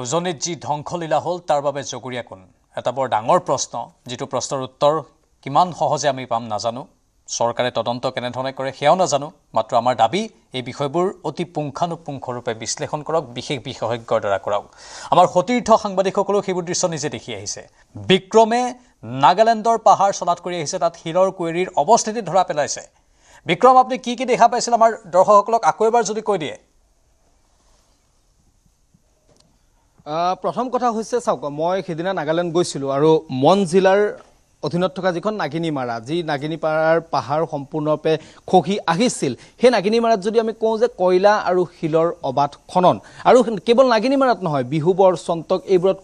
উজনিত যি ধ্বংসলীলা হ'ল তাৰ বাবে জগৰীয়া কোন এটা বৰ ডাঙৰ প্ৰশ্ন যেটো প্ৰশ্নৰ উত্তৰ কিমান সহজে আমি পাম নাজানো চৰকাৰে তদন্ত কেনেধৰণে কৰে হেয়াও নাজানো মাত্ৰ আমাৰ দাবী এই বিষয়বোৰ অতি পুংখানুপুংখৰূপে বিশ্লেষণ কৰক বিশেষ বিশেষজ্ঞৰ দ্বাৰা কৰাওক আমাৰ সতীৰ্থ সাংবাদিকসকলেও সেইবোৰ দৃশ্য নিজে দেখি আহিছে বিক্ৰমে নাগালেণ্ডৰ পাহাৰ চলাত কৰি আহিছে তাত হিৰৰ কুৱেৰীৰ অৱস্থিতি ধৰা পেলাইছে বিক্ৰম আপুনি কি দেখা পাইছিল আমাৰ দৰ্শকসকলক আকৌ এবাৰ যদি কৈ দিয়ে প্ৰথম কথা হৈছে চাওক মই সেদিনা নাগালেণ্ড গৈছিলোঁ আৰু মন জিলাৰ অধীনত থকা যিখন নাগিনীমাৰা যি নাগিনীপাৰাৰ পাহাৰ সম্পূৰ্ণৰূপে খহি আহিছিল সেই নাগিনীমাৰাত যদি আমি কওঁ যে কয়লা আৰু শিলৰ অবাধ খনন আৰু কেৱল নাগিনীমাৰাত নহয় বিহুবৰ চন্তক এইবোৰত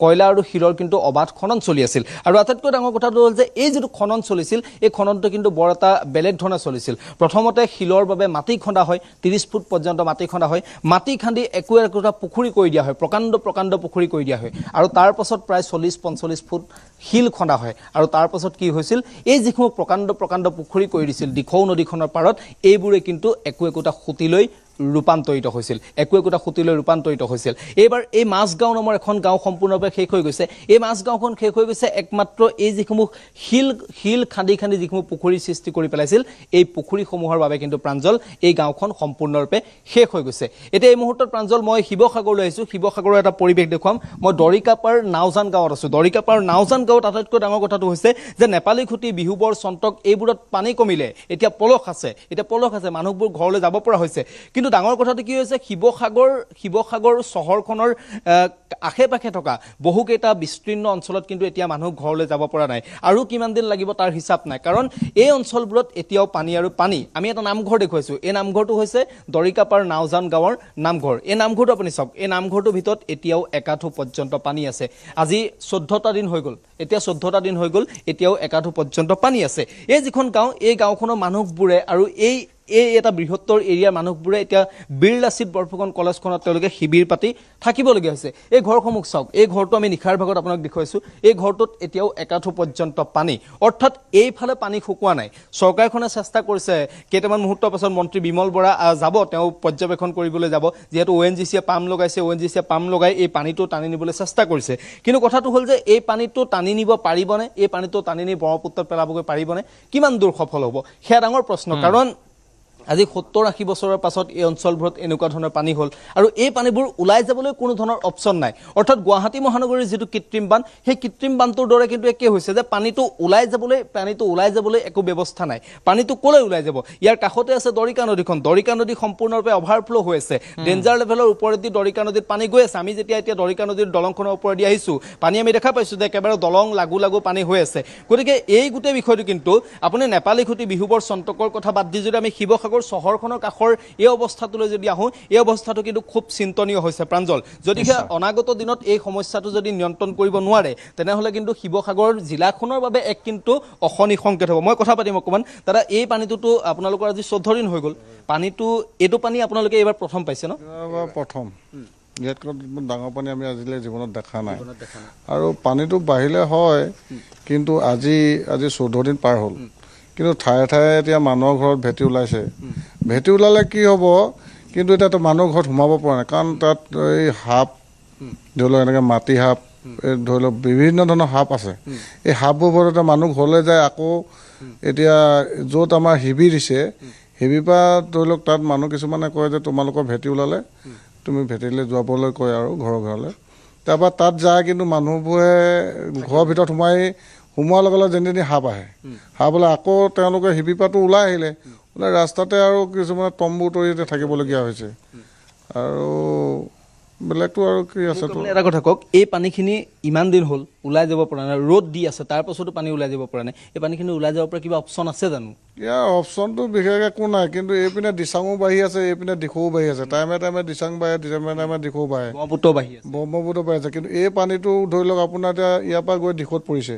কয়লা আৰু শিলৰ কিন্তু অবাধ খনন চলি আছিল আৰু আটাইতকৈ ডাঙৰ কথাটো হ'ল যে এই যিটো খনন চলিছিল এই খননটো কিন্তু বৰ এটা বেলেগ ধৰণে চলিছিল প্ৰথমতে শিলৰ বাবে মাটি খন্দা হয় 30 ফুট পৰ্যন্ত মাটি খন্দা হয় মাটি খান্দি একোটা পুখুৰী কৰি দিয়া হয় প্ৰকাণ্ড পুখুৰী কৰি দিয়া হয় আৰু তাৰ পাছত প্ৰায় 40-45 ফুট শিল খন্দা হয় আৰু তাৰ পাছত কি হৈছিল এই যিসমূহ প্ৰকাণ্ড পুখুৰী কৰি দিছিল দিখৌ নদীখনৰ পাৰত এইবোৰে কিন্তু একোটা খুঁটিলৈ ৰূপান্তৰিত হৈছিল এইবাৰ এই মাছগাঁও নামৰ এখন গাঁও সম্পূৰ্ণৰূপে শেষ হৈ গৈছে এই মাছগাঁওখন শেষ হৈ গৈছে একমাত্ৰ এই যিসমূহ শিল খান্দি যিসমূহ পুখুৰী সৃষ্টি কৰি পেলাইছিল এই পুখুৰীসমূহৰ বাবে কিন্তু প্ৰাঞ্জল এই গাঁওখন সম্পূৰ্ণৰূপে শেষ হৈ গৈছে এতিয়া এই মুহূৰ্তত প্ৰাঞ্জল মই শিৱসাগৰলৈ আহিছোঁ শিৱসাগৰৰ এটা পৰিৱেশ দেখুৱাম মই দৰিকাপাৰ নাওজান গাঁৱত আছোঁ দৰিকাপাৰ নাওজান গাঁৱত আটাইতকৈ ডাঙৰ কথাটো হৈছে যে নেপালী খুঁটি বিহুবৰ চন্তক এইবোৰত পানী কমিলে এতিয়া পলস আছে মানুহবোৰ ঘৰলৈ যাব পৰা হৈছে কিন্তু ডাঙৰ কথাটো কি হৈছে শিৱসাগৰ চহৰখনৰ আশে-পাশে থকা বহুকেইটা বিস্তীৰ্ণ অঞ্চলত কিন্তু এতিয়া মানুহ ঘৰলৈ যাব পৰা নাই আৰু কিমান দিন লাগিব তাৰ হিচাপ নাই কাৰণ এই অঞ্চলবোৰত এতিয়াও পানী আমি এটা নামঘৰ দেখুৱাইছোঁ এই নামঘৰটো হৈছে দৰিকাপাৰ নাওজান গাঁৱৰ নামঘৰ এই নামঘৰটো আপুনি চাওক এই নামঘৰটোৰ ভিতৰত এতিয়াও একাঠু পৰ্যন্ত পানী আছে আজি 14টা দিন হৈ গ'ল এতিয়াও একাঠু পৰ্যন্ত পানী আছে এই যিখন গাঁও এই গাঁওখনৰ মানুহবোৰে আৰু এই এটা বৃহত্তৰ এৰিয়াৰ মানুহবোৰে এতিয়া বীৰ লাচিত বৰফুকন কলেজখনত তেওঁলোকে শিবিৰ পাতি থাকিবলগীয়া হৈছে এই ঘৰসমূহ চাওক এই ঘৰটো আমি নিশাৰ ভাগত আপোনাক দেখুৱাইছোঁ এই ঘৰটোত এতিয়াও একাঠু পৰ্যন্ত পানী অৰ্থাৎ এইফালে পানী শুকোৱা নাই চৰকাৰখনে চেষ্টা কৰিছে কেইটামান মুহূৰ্তৰ পাছত মন্ত্ৰী বিমল বৰা যাব তেওঁ পৰ্যবেক্ষণ কৰিবলৈ যাব যিহেতু ONGCয়ে পাম্প লগাইছে ONGCয়ে পাম্প লগাই এই পানীটো টানি নিবলৈ চেষ্টা কৰিছে কিন্তু কথাটো হ'ল যে এই পানীটো টানি নিব পাৰিবনে এই পানীটো টানি নি ব্ৰহ্মপুত্ৰত পেলাবগৈ পাৰিবনে কিমান দূৰ সফল হ'ব সেয়া ডাঙৰ প্ৰশ্ন কাৰণ আজি 70-80 বছৰৰ পাছত এই অঞ্চলবোৰত এনেকুৱা ধৰণৰ পানী হ'ল আৰু এই পানীবোৰ ওলাই যাবলৈ কোনো ধৰণৰ অপচন নাই অৰ্থাৎ গুৱাহাটী মহানগৰীৰ যিটো কৃত্ৰিম বান্ধ সেই কৃত্ৰিম বান্ধটোৰ দৰে কিন্তু একে হৈছে যে পানীটো ওলাই যাবলৈ একো ব্যৱস্থা নাই পানীটো ক'লৈ ওলাই যাব ইয়াৰ কাষতে আছে দৰিকা নদী সম্পূৰ্ণৰূপে অভাৰফ্লো হৈ আছে ডেঞ্জাৰ লেভেলৰ ওপৰেদি দৰিকা নদীত পানী গৈ আছে আমি যেতিয়া এতিয়া দৰিকা নদীৰ দলংখনৰ ওপৰেদি আহিছোঁ পানী আমি দেখা পাইছোঁ যে একেবাৰে দলং লাগু পানী হৈ আছে গতিকে এই গোটেই বিষয়টো কিন্তু আপুনি নেপালী খুঁটি বিহুবৰ চন্তকৰ কথা বাদ দি যদি আমি শিৱসাগৰ চহৰখনৰ কাষৰ এই অৱস্থাটোলৈ যদি আহোঁ এই অৱস্থাটো কিন্তু খুব চিন্তনীয় হৈছে প্ৰাঞ্জল যদিহে অনাগত দিনত এই সমস্যাটো যদি নিয়ন্ত্ৰণ কৰিব নোৱাৰে তেনেহ'লে কিন্তু শিৱসাগৰ জিলাখনৰ বাবে এক কিন্তু অশনি সংকেত হ'ব মই কথা পাতিম অকণমান দাদা এই পানীটোতো আপোনালোকৰ আজি 14 দিন হৈ গ'ল এইটো পানী আপোনালোকে এইবাৰ প্ৰথম পাইছে ন প্ৰথম ইয়াতকৈ ডাঙৰ পানী আমি আজিলৈ জীৱনত দেখা নাই আৰু পানীটো বাঢ়িলে হয় কিন্তু আজি 14 দিন পাৰ হ'ল কিন্তু ঠায়ে এতিয়া মানুহৰ ঘৰত ভেটি ওলালে কি হ'ব কিন্তু এতিয়া মানুহৰ ঘৰত সোমাব পৰা নাই কাৰণ তাত এই সাপ ধৰি লওক এনেকৈ মাটি সাপ ধৰি লওক বিভিন্ন ধৰণৰ সাপ আছে এই সাপবোৰ এতিয়া মানুহ ঘৰলৈ যায় আকৌ এতিয়া য'ত আমাৰ শিবিৰ দিছে শিবিৰ পৰা ধৰি লওক তাত মানুহ কিছুমানে কয় যে তোমালোকৰ ভেটি ওলালে তুমি ভেটিলৈ যোৱাবলৈ কয় আৰু ঘৰলৈ তাৰপৰা তাত যায় কিন্তু মানুহবোৰে ঘৰৰ ভিতৰত সোমোৱাৰ লগে যেনি সাপ আহে সাপ হ'লে আকৌ তেওঁলোকে শিবিৰপাটো ওলাই আহিলে ৰাস্তাতে আৰু কিছুমানে তম্বু তৰি থাকিবলগীয়া হৈছে আৰু বেলেগটো আৰু কি আছে এটা কথা কওক এই পানীখিনি ইমান দিন হ'ল ওলাই যাব পৰা নাই ৰ'দ দি আছে তাৰ পাছতো পানী ওলাই যাব পৰা নাই এই পানীখিনি ওলাই যাব পৰা কিবা অপশ্যন আছে জানো ইয়াৰ অপশ্যনটো বিশেষ একো নাই কিন্তু এইপিনে দিচাঙো বাঢ়ি আছে এইপিনে দিখৌও বাঢ়ি আছে টাইমে দিচাং বাঢ়ে টাইমে দিখৌ বাঢ়ে ব্ৰহ্মপুত্ৰ বাঢ়ি আছে কিন্তু এই পানীটো ধৰি লওক আপোনাৰ এতিয়া ইয়াৰ পৰা গৈ দিখৌত পৰিছে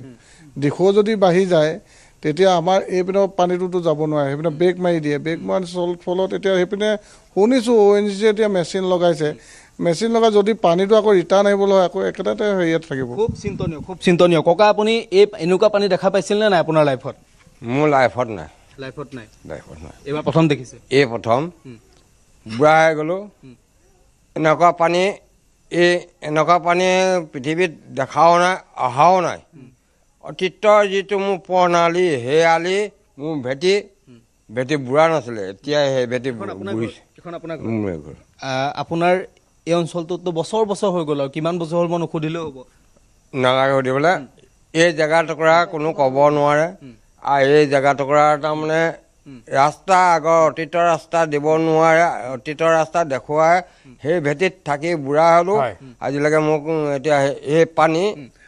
দিখৌ যদি বাঢ়ি যায় তেতিয়া আমাৰ এইপিনৰ পানীটোতো যাব নোৱাৰে সেইপিনে ব্ৰেক মাৰি দিয়ে ব্ৰেক মাৰি ফলত এতিয়া সেইপিনে শুনিছোঁ ONGCয়ে এতিয়া মেচিন লগাইছে মেচিন লগাই যদি পানীটো আকৌ ৰিটাৰ্ণ আহিবলৈ হয় আকৌ একেটাতে হেৰিয়াত থাকিব খুব চিন্তনীয় ককা আপুনি এই এনেকুৱা পানী দেখা পাইছিল নে নাই আপোনাৰ লাইফত মোৰ লাইফত নাই এইবাৰ প্ৰথম দেখিছে এই প্ৰথম বুঢ়া হৈ গ'লোঁ এনেকুৱা পানী এই এনেকুৱা পানী পৃথিৱীত দেখাও নাই অহাও নাই অতীতৰ যিটো মোৰ প্ৰণালী সেই আলি মোৰ ভেটি বুঢ়া নাছিলে এতিয়া সেই ভেটি বুঢ়িছে এখন আপোনাৰ ঘৰ। মোৰ ঘৰ আপোনাৰ এই অঞ্চলটোতো বছৰ বছৰ হৈ গ'ল আৰু কিমান বছৰ হ'ল মই নুসুধিলেও হ'ব নালাগে সুধিবলৈ এই জেগা টুকুৰা কোনো ক'ব নোৱাৰে আৰু এই জেগা টুকুৰা তাৰমানে ৰাস্তা আগৰ অতীতৰ ৰাস্তা দিব নোৱাৰে অতীতৰ ৰাস্তা দেখুৱাই সেই ভেটিত থাকি বুঢ়া হ'লো আজিলৈকে মোক এতিয়া এই পানী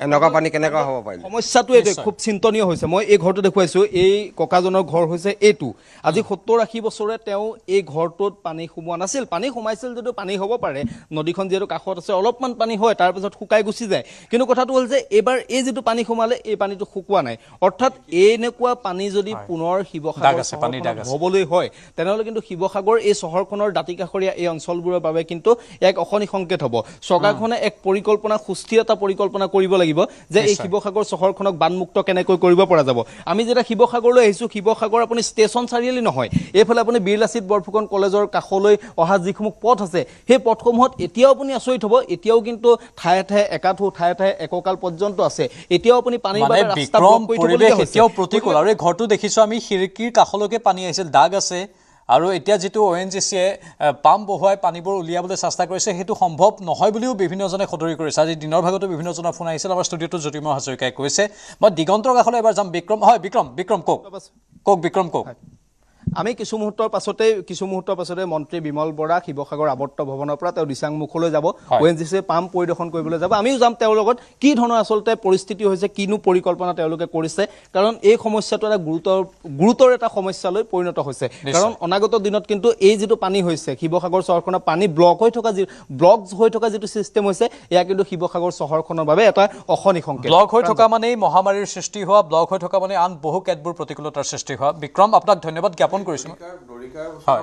এনেকুৱা পানী কেনেকুৱা হ'ব পাৰিলে সমস্যাটো এইটো খুব চিন্তনীয় হৈছে মই এই ঘৰটো দেখুৱাইছোঁ এই ককাজনৰ ঘৰ হৈছে এইটো আজি 70-80 বছৰে তেওঁ এই ঘৰটোত পানী সোমোৱা নাছিল পানী সোমাইছিল যদিও পানী হ'ব পাৰে নদীখন যিহেতু কাষত আছে অলপমান পানী হয় তাৰপিছত শুকাই গুচি যায় কিন্তু কথাটো হ'ল যে এইবাৰ এই যিটো পানী সোমালে এই পানীটো শুকোৱা নাই অৰ্থাৎ এনেকুৱা পানী যদি পুনৰ শিৱসাগৰ হ'বলৈ হয় তেনেহ'লে কিন্তু শিৱসাগৰ এই চহৰখনৰ দাঁতিকাষৰীয়া এই অঞ্চলবোৰৰ বাবে কিন্তু এক অশনি সংকেত হ'ব চৰকাৰখনে এক পৰিকল্পনা সুস্থিৰ এটা পৰিকল্পনা কৰিব লাগিব যে এই শিৱসাগৰ চহৰখনক বানমুক্ত কেনেকৈ কৰিব পৰা যাব আমি যেতিয়া শিৱসাগৰলৈ আহিছোঁ শিৱসাগৰ আপুনি ষ্টেচন চাৰিআলি নহয় এইফালে আপুনি বীৰ লাচিত বৰফুকন কলেজৰ কাষলৈ অহা যিসমূহ পথ আছে সেই পথসমূহত এতিয়াও আপুনি আচৰিত হ'ব এতিয়াও কিন্তু ঠায়ে ঠায়ে একাঠো ঠায়ে ঠায়ে এককাল পৰ্যন্ত আছে এতিয়াও আপুনি পানীৰ বাবে ৰাস্তা ব্লক কৰি থবলগীয়া হৈছে এতিয়াও প্ৰতিকূল আৰু এই ঘৰটো দেখিছোঁ আমি খিৰিকীৰ কাষলৈকে পানী আহিছিল দাগ আছে আৰু এতিয়া যিটো ONGCয়ে পাম্প বহুৱাই পানীবোৰ উলিয়াবলৈ চেষ্টা কৰিছে সেইটো সম্ভৱ নহয় বুলিও বিভিন্নজনে সদৰি কৰিছে আজি দিনৰ ভাগতো বিভিন্নজনৰ ফোন আহিছিল আমাৰ ষ্টুডিঅ'টো জ্যোতিৰ্ময় হাজৰিকাই কৈছে মই দিগন্তৰ কাষলৈ এবাৰ যাম বিক্ৰম কওক বিক্ৰম কওক আমি কিছু মুহূৰ্তৰ পাছতে মন্ত্ৰী বিমল বৰা শিৱসাগৰ আৱৰ্ত ভৱনৰ পৰা তেওঁ দিচাংমুখলৈ যাব ONGCয়ে পাম্প পৰিদৰ্শন কৰিবলৈ যাব আমিও যাম তেওঁৰ লগত কি ধৰণৰ আচলতে পৰিস্থিতি হৈছে কিনো পৰিকল্পনা তেওঁলোকে কৰিছে কাৰণ এই সমস্যাটো এটা গুৰুতৰ এটা সমস্যালৈ পৰিণত হৈছে কাৰণ অনাগত দিনত কিন্তু এই যিটো পানী হৈছে শিৱসাগৰ চহৰখনৰ পানী ব্লক হৈ থকা যিটো চিষ্টেম হৈছে এয়া কিন্তু শিৱসাগৰ চহৰখনৰ বাবে এটা অশনি সংকেত ব্লক হৈ থকা মানে মহামাৰীৰ সৃষ্টি হোৱা ব্লক হৈ থকা মানে আন বহু কেতবোৰ প্ৰতিকূলতাৰ সৃষ্টি হোৱা বিক্ৰম আপোনাক ধন্যবাদ জ্ঞাপন কৰিছোঁ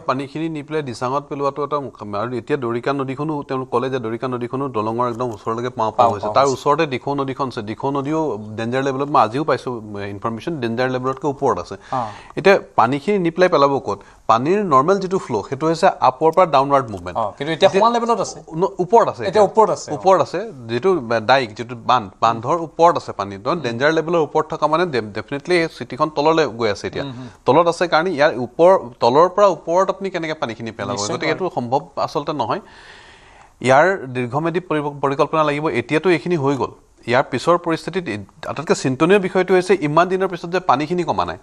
পানীখিনি নি পেলাই দিচাঙত পেলোৱাটো এটা আৰু এতিয়া দৰিকা নদীখনো তেওঁলোক ক'লে যে দৰিকা নদীখনো দলঙৰ একদম ওচৰলৈকে পাওঁ হৈছে তাৰ ওচৰতে দিখৌ নদীখন আছে দিখৌ নদীও ডেঞ্জাৰ লেভেলত মই আজিও পাইছোঁ ইনফৰমেশ্যন ডেঞ্জাৰ লেভেলতকৈ ওপৰত আছে এতিয়া পানীখিনি নি পেলাই পেলাব ক'ত পানীৰ নৰ্মেল যিটো ফ্ল' সেইটো হৈছে আপৰ পৰা ডাউনৱাৰ্ড মুভমেণ্ট কিন্তু এতিয়া সমান লেভেলত আছে ওপৰত আছে এতিয়া ওপৰত আছে যিটো ডাইক যিটো বান্ধৰ ওপৰত আছে পানী ডেঞ্জাৰ লেভেলৰ ওপৰত থকা মানে ডেফিনেটলি চিটিখন তললৈ গৈ আছে এতিয়া তলত আছে কাৰণে ইয়াৰ তলৰ পৰা ওপৰত আপুনি কেনেকৈ পানীখিনি পেলাব গতিকে এইটো সম্ভৱ আচলতে নহয় ইয়াৰ দীৰ্ঘম্যাদী পৰিকল্পনা লাগিব এতিয়াতো এইখিনি হৈ গ'ল ইয়াৰ পিছৰ পৰিস্থিতিত আটাইতকৈ চিন্তনীয় বিষয়টো হৈছে ইমান দিনৰ পিছত যে পানীখিনি কমা নাই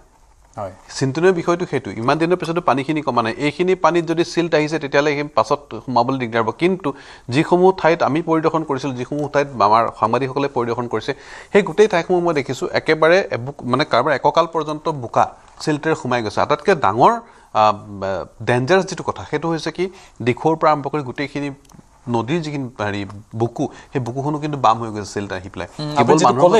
চিন্তনীয় বিষয়টো সেইটো ইমান দিনৰ পিছতো পানীখিনি কমা নাই এইখিনি পানীত যদি চিল্ট আহিছে তেতিয়াহ'লে সেই পাছত সোমাবলৈ দিগদাৰ হ'ব কিন্তু যিসমূহ ঠাইত আমি পৰিদৰ্শন কৰিছিলোঁ যিসমূহ ঠাইত আমাৰ সাংবাদিকসকলে পৰিদৰ্শন কৰিছে সেই গোটেই ঠাইসমূহ মই দেখিছোঁ একেবাৰে মানে কাৰোবাৰ এককাল পৰ্যন্ত বোকা চিল্টেৰে সোমাই গৈছে আটাইতকৈ ডাঙৰ ডেঞ্জাৰাছ যিটো কথা সেইটো হৈছে কি দিখৌৰ পৰা আৰম্ভ কৰি গোটেইখিনি নদীৰ যিখিনি বুকু সেই বুকুখনো কিন্তু বাম হৈ গৈছে চিল্ট আহি পেলাই কেৱল মানুহৰ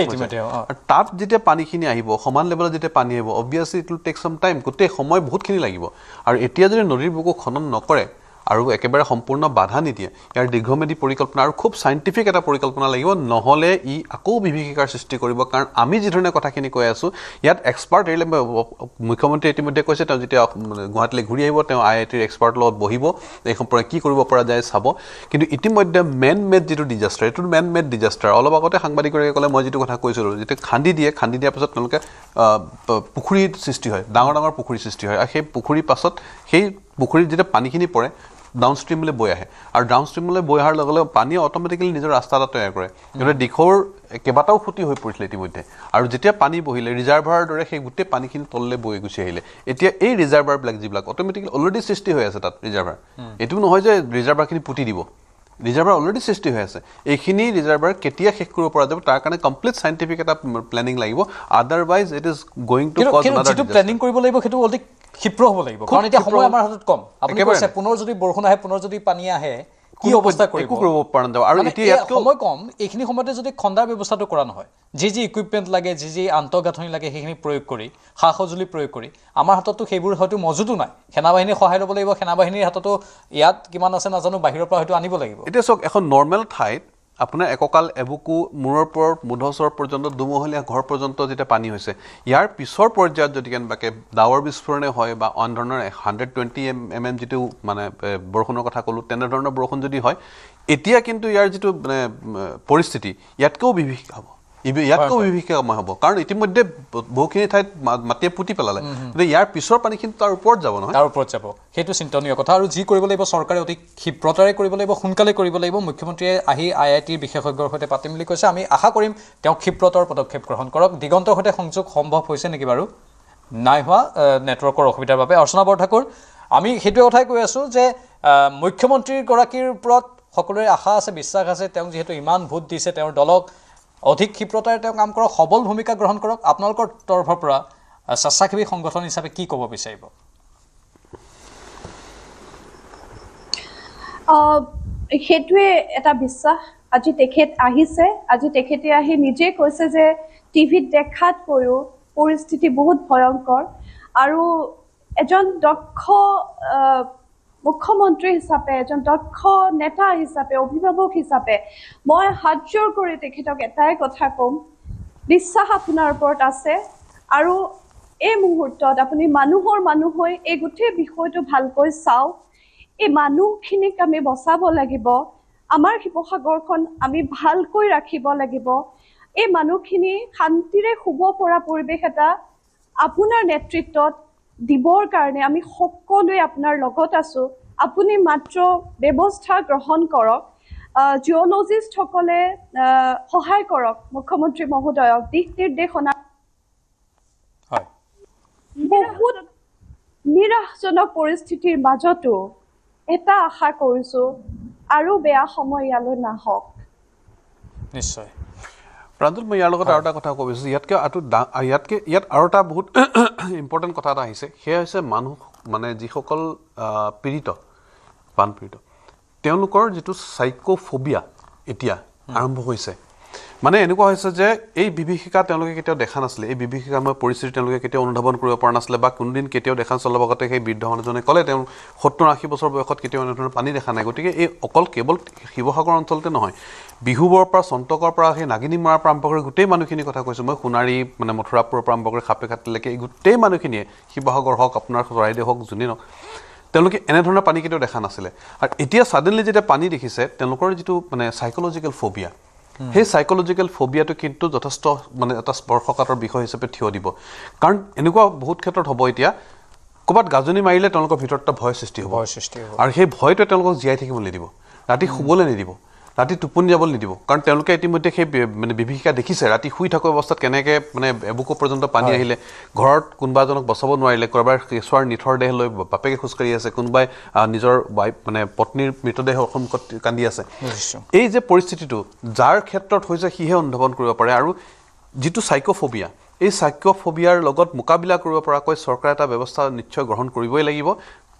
তাত যেতিয়া পানীখিনি আহিব সমান লেভেলত যেতিয়া পানী আহিব অবভিয়াছলি ইট উইল টেক চাম টাইম গোটেই সময় বহুতখিনি লাগিব আৰু এতিয়া যদি নদীৰ বুকু খনন নকৰে আৰু একেবাৰে সম্পূৰ্ণ বাধা নিদিয়ে ইয়াৰ দীৰ্ঘম্যাদী পৰিকল্পনা আৰু খুব চাইণ্টিফিক এটা পৰিকল্পনা লাগিব নহ'লে ই আকৌ বিভীষিকাৰ সৃষ্টি কৰিব কাৰণ আমি যিধৰণে কথাখিনি কৈ আছোঁ ইয়াত এক্সপাৰ্ট এৰিলে মুখ্যমন্ত্ৰী ইতিমধ্যে কৈছে তেওঁ যেতিয়া গুৱাহাটীলৈ ঘূৰি আহিব তেওঁ IITৰ এক্সপাৰ্টৰ লগত বহিব এই সম্পৰ্কে কি কৰিব পৰা যায় চাব কিন্তু ইতিমধ্যে মেন মেড যিটো ডিজাষ্টাৰ এইটো মেন মেড ডিজাষ্টাৰ অলপ আগতে সাংবাদিকগৰাকীয়ে ক'লে মই যিটো কথা কৈছিলোঁ যেতিয়া খান্দি দিয়াৰ পাছত তেওঁলোকে পুখুৰীৰ সৃষ্টি হয় ডাঙৰ ডাঙৰ পুখুৰীৰ সৃষ্টি হয় আৰু সেই পুখুৰীৰ পাছত সেই পুখুৰীত যেতিয়া পানীখিনি পৰে ডাউনষ্ট্ৰীমলৈ বৈ আহে আৰু ডাউনষ্ট্ৰীমলৈ বৈ অহাৰ লগে লগে পানীয়ে অট'মেটিকেলি নিজৰ ৰাস্তা এটা তৈয়াৰ কৰে গতিকে দিখৌৰ কেইবাটাও ক্ষতি হৈ পৰিছিলে ইতিমধ্যে আৰু যেতিয়া পানী বহিলে ৰিজাৰ্ভাৰৰ দৰে সেই গোটেই পানীখিনি তললৈ বৈ গুচি আহিলে এতিয়া এই ৰিজাৰ্ভাৰবিলাক যিবিলাক অট'মেটিকেলি অলৰেডি সৃষ্টি হৈ আছে তাত ৰিজাৰ্ভাৰ এইটো নহয় যে ৰিজাৰ্ভাৰখিনি পুতি দিব ৰিজাৰ্ভাৰ অলৰেডি সৃষ্টি হৈ আছে এইখিনি ৰিজাৰ্ভাৰ কেতিয়া শেষ কৰিব পৰা যাব তাৰ কাৰণে কমপ্লিট চাইণ্টিফিক এটা প্লেনিং লাগিব otherwise it is going to cause another যিটো প্লেনিং কৰিব লাগিব সেইটো অতি ক্ষিপ্ৰ হ'ব লাগিব কাৰণ এতিয়া সময় আমাৰ হাতত কম আপুনি কৈছে পুনৰ যদি বৰষুণ আহে পুনৰ যদি পানী আহে কি অৱস্থা কৰিব পৰা নাযাব আৰু এতিয়া সময় কম এইখিনি সময়তে যদি খন্দাৰ ব্যৱস্থাটো কৰা নহয় যি ইকুইপমেণ্ট লাগে যি আন্তঃগাঁথনি লাগে সেইখিনি প্ৰয়োগ কৰি সা সঁজুলি প্ৰয়োগ কৰি আমাৰ হাততো সেইবোৰ হয়তো মজুতো নাই সেনাবাহিনীৰ সহায় ল'ব লাগিব সেনাবাহিনীৰ হাততো ইয়াত কিমান আছে নাজানো বাহিৰৰ পৰা হয়তো আনিব লাগিব এতিয়া চাওক এখন নৰ্মেল ঠাইত আপোনাৰ এককাল এবুকু মূৰৰ পৰা মুধচৰ পৰ্যন্ত দুমহলীয়া ঘৰ পৰ্যন্ত যেতিয়া পানী হৈছে ইয়াৰ পিছৰ পৰ্যায়ত যদি কেনেবাকৈ ডাৱৰ বিস্ফোৰণে হয় বা আন ধৰণৰ 120 mm যিটো মানে বৰষুণৰ কথা ক'লোঁ তেনেধৰণৰ বৰষুণ যদি হয় এতিয়া কিন্তু ইয়াৰ যিটো মানে পৰিস্থিতি ইয়াতকৈও বিভীষিকা হ'ব ইয়াতকৈও বিভীষিকাময় হ'ব কাৰণ ইতিমধ্যে বহুখিনি ঠাইত মাটিয়ে পুতি পেলালে গতিকে ইয়াৰ পিছৰ পানীখিনি তাৰ ওপৰত যাব নহয় তাৰ ওপৰত যাব সেইটো চিন্তনীয় কথা আৰু যি কৰিব লাগিব চৰকাৰে অতি ক্ষীপ্ৰতাৰে কৰিব লাগিব সোনকালে কৰিব লাগিব মুখ্যমন্ত্ৰীয়ে আহি IITৰ বিশেষজ্ঞৰ সৈতে পাতিম বুলি কৈছে আমি আশা কৰিম তেওঁ ক্ষীপ্ৰতৰ পদক্ষেপ গ্ৰহণ কৰক দিগন্তৰ সৈতে সংযোগ সম্ভৱ হৈছে নেকি বাৰু নাই হোৱা নেটৱৰ্কৰ অসুবিধাৰ বাবে অৰ্চনা বৰঠাকুৰ আমি সেইটো কথাই কৈ আছোঁ যে মুখ্যমন্ত্ৰীৰ গৰাকীৰ ওপৰত সকলোৰে আশা আছে বিশ্বাস আছে তেওঁ যেহেতু ইমান ভোট দিছে তেওঁৰ দলক অধিক ক্ষীপ্ৰতাৰে তেওঁ কাম কৰক সবল ভূমিকা গ্ৰহণ কৰক আপোনালোকৰ তৰফৰ পৰা স্বেচ্ছাসেৱী সংগঠন হিচাপে কি ক'ব বিচাৰিব সেইটোৱে এটা বিশ্বাস আজি তেখেত আহিছে আজি তেখেতে আহি নিজে কৈছে যে টিভিত দেখাতকৈও পৰিস্থিতি বহুত ভয়ংকৰ আৰু এজন দক্ষ মুখ্যমন্ত্ৰী হিচাপে এজন দক্ষ নেতা হিচাপে অভিভাৱক হিচাপে মই হাতজোৰ কৰি তেখেতক এটাই কথা ক'ম বিশ্বাস আপোনাৰ ওপৰত আছে আৰু এই মুহূৰ্তত আপুনি মানুহৰ মানুহ হৈ এই গোটেই বিষয়টো ভালকৈ চাওক এই মানুহখিনিক আমি বচাব লাগিব আমাৰ শিৱসাগৰখন আমি ভালকৈ ৰাখিব লাগিব এই মানুহখিনি শান্তিৰে শুব পৰা পৰিৱেশ এটা আপোনাৰ নেতৃত্বত দিবৰ কাৰণে আমি সকলোৱে আপোনাৰ লগত আছো আপুনি মাত্ৰ ব্যৱস্থা গ্ৰহণ কৰক জিঅ'লজিষ্টসকলে সহায় কৰক মুখ্যমন্ত্ৰী মহোদয়ক দিশ নিৰ্দেশনা হয় বহুত নিৰাশজনক পৰিস্থিতিৰ মাজতো এটা আশা কৰিছো আৰু বেয়া সময় ইয়ালৈ নাহক নিশ্চয় প্ৰাঞ্জল মই ইয়াৰ লগত আৰু এটা কথা ক'ব বিচাৰিছোঁ ইয়াত আৰু এটা বহুত ইম্পৰ্টেণ্ট কথা এটা আহিছে সেয়া হৈছে মানুহ মানে যিসকল পীড়িত বানপীড়িত তেওঁলোকৰ যিটো চাইকোফোবিয়া এতিয়া আৰম্ভ হৈছে মানে এনেকুৱা হৈছে যে এই বিভীষিকা তেওঁলোকে কেতিয়াও দেখা নাছিলে এই বিভীষিকাময় পৰিস্থিতি তেওঁলোকে কেতিয়াও অনুধাৱন কৰিব পৰা নাছিলে বা কোনোদিন কেতিয়াও দেখা নাছিলে অলপ আগতে সেই বৃদ্ধ মানুহজনে ক'লে তেওঁ 70-80 বছৰ বয়সত কেতিয়াও এনেধৰণৰ পানী দেখা নাই গতিকে এই অকল কেৱল শিৱসাগৰ অঞ্চলতে নহয় বিহুবৰ পৰা চন্তকৰ পৰা সেই নাগিনী মৰাৰ পৰা আৰম্ভ কৰি গোটেই মানুহখিনি কথা কৈছোঁ মই সোণাৰী মানে মথুৰাপুৰৰ পৰা আৰম্ভ কৰি সাপেখাতিলৈকে এই গোটেই মানুহখিনিয়ে শিৱসাগৰ হওক আপোনাৰ চৰাইদেউ হওক যোনেই নহওক তেওঁলোকে এনেধৰণৰ পানী কেতিয়াও দেখা নাছিলে আৰু এতিয়া ছাডেনলি যেতিয়া পানী দেখিছে তেওঁলোকৰ যিটো মানে চাইক'লজিকেল ফোবিয়া সেই চাইক'লজিকেল ফোবিয়াটো কিন্তু যথেষ্ট মানে এটা স্পৰ্শকাতৰ বিষয় হিচাপে থিয় দিব কাৰণ এনেকুৱা বহুত ক্ষেত্ৰত হ'ব এতিয়া ক'ৰবাত গাজনি মাৰিলে তেওঁলোকৰ ভিতৰত এটা ভয় সৃষ্টি হ'ব আৰু সেই ভয়টোৱে তেওঁলোকক জীয়াই থাকিবলৈ নিদিব ৰাতি শুবলৈ নিদিব ৰাতি টোপনি যাবলৈ নিদিব কাৰণ তেওঁলোকে ইতিমধ্যে সেই মানে বিভীষিকা দেখিছে ৰাতি শুই থকা অৱস্থাত কেনেকৈ মানে এবুকু পৰ্যন্ত পানী আহিলে ঘৰত কোনোবা এজনক বচাব নোৱাৰিলে ক'ৰবাৰ কেঁচুৱাৰ নিথৰ দেহ লৈ বাপেকে খোজকাঢ়ি আছে কোনোবাই নিজৰ ৱাইফ মানে পত্নীৰ মৃতদেহৰ সন্মুখত কান্দি আছে এই যে পৰিস্থিতিটো যাৰ ক্ষেত্ৰত হৈছে সিহে অনুধাৱন কৰিব পাৰে আৰু যিটো চাইকোফোবিয়া এই চাইকোফোবিয়াৰ লগত মোকাবিলা কৰিব পৰাকৈ চৰকাৰে এটা ব্যৱস্থা নিশ্চয় গ্ৰহণ কৰিবই লাগিব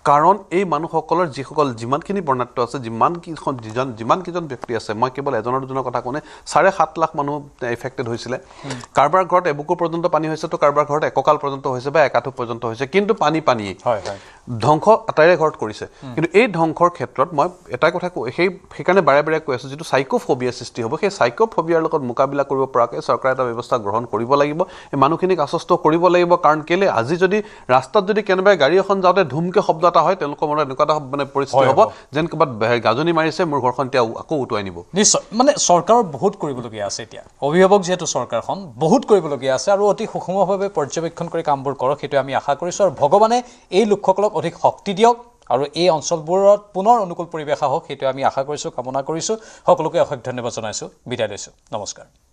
কাৰণ এই মানুহসকলৰ যিসকল যিমানখিনি বৰ্ণাঢ্য আছে যিমানকেইজন ব্যক্তি আছে মই কেৱল এজনৰ দুজনৰ কথা কোনে 7.5 লাখ মানুহ এফেক্টেড হৈছিলে কাৰোবাৰ ঘৰত এবুকু পৰ্যন্ত পানী হৈছে তো কাৰোবাৰ ঘৰত এককাল পৰ্যন্ত হৈছে বা একাঠু পৰ্যন্ত হৈছে কিন্তু পানীয়ে ধ্বংস আটাইৰে ঘৰত কৰিছে কিন্তু এই ধ্বংসৰ ক্ষেত্ৰত মই এটা কথা সেইকাৰণে বাৰে বাৰে কৈ আছোঁ যিটো চাইকোফোবিয়া সৃষ্টি হ'ব সেই চাইকোফোবিয়াৰ লগত মোকাবিলা কৰিব পৰাকৈ চৰকাৰে এটা ব্যৱস্থা গ্ৰহণ কৰিব লাগিব এই মানুহখিনিক আশ্বস্ত কৰিব লাগিব কাৰণ কেলে আজি যদি ৰাস্তাত যদি কেনেবাকৈ গাড়ী এখন যাওঁতে ধুমকে শব্দ এটা হয় তেওঁলোকৰ মনত এনেকুৱা এটা মানে পৰিস্থিতি হ'ব যেন ক'ৰবাত গাজনি মাৰিছে মোৰ ঘৰখন এতিয়া আকৌ উটুৱাই নিব নিশ্চয় মানে চৰকাৰৰ বহুত কৰিবলগীয়া আছে এতিয়া অভিভাৱক যিহেতু চৰকাৰখন বহুত কৰিবলগীয়া আছে আৰু অতি সুষমভাৱে পৰ্যবেক্ষণ কৰি কামবোৰ কৰক সেইটো আমি আশা কৰিছোঁ আৰু ভগৱানে এই লোকসকলক অধিক শক্তি দিয়ক আৰু এই অঞ্চলবোৰত পুনৰ অনুকূল পৰিৱেশ আহক সেইটো আমি আশা কৰিছোঁ কামনা কৰিছোঁ সকলোকে অশেষ ধন্যবাদ জনাইছোঁ বিদায় লৈছোঁ নমস্কাৰ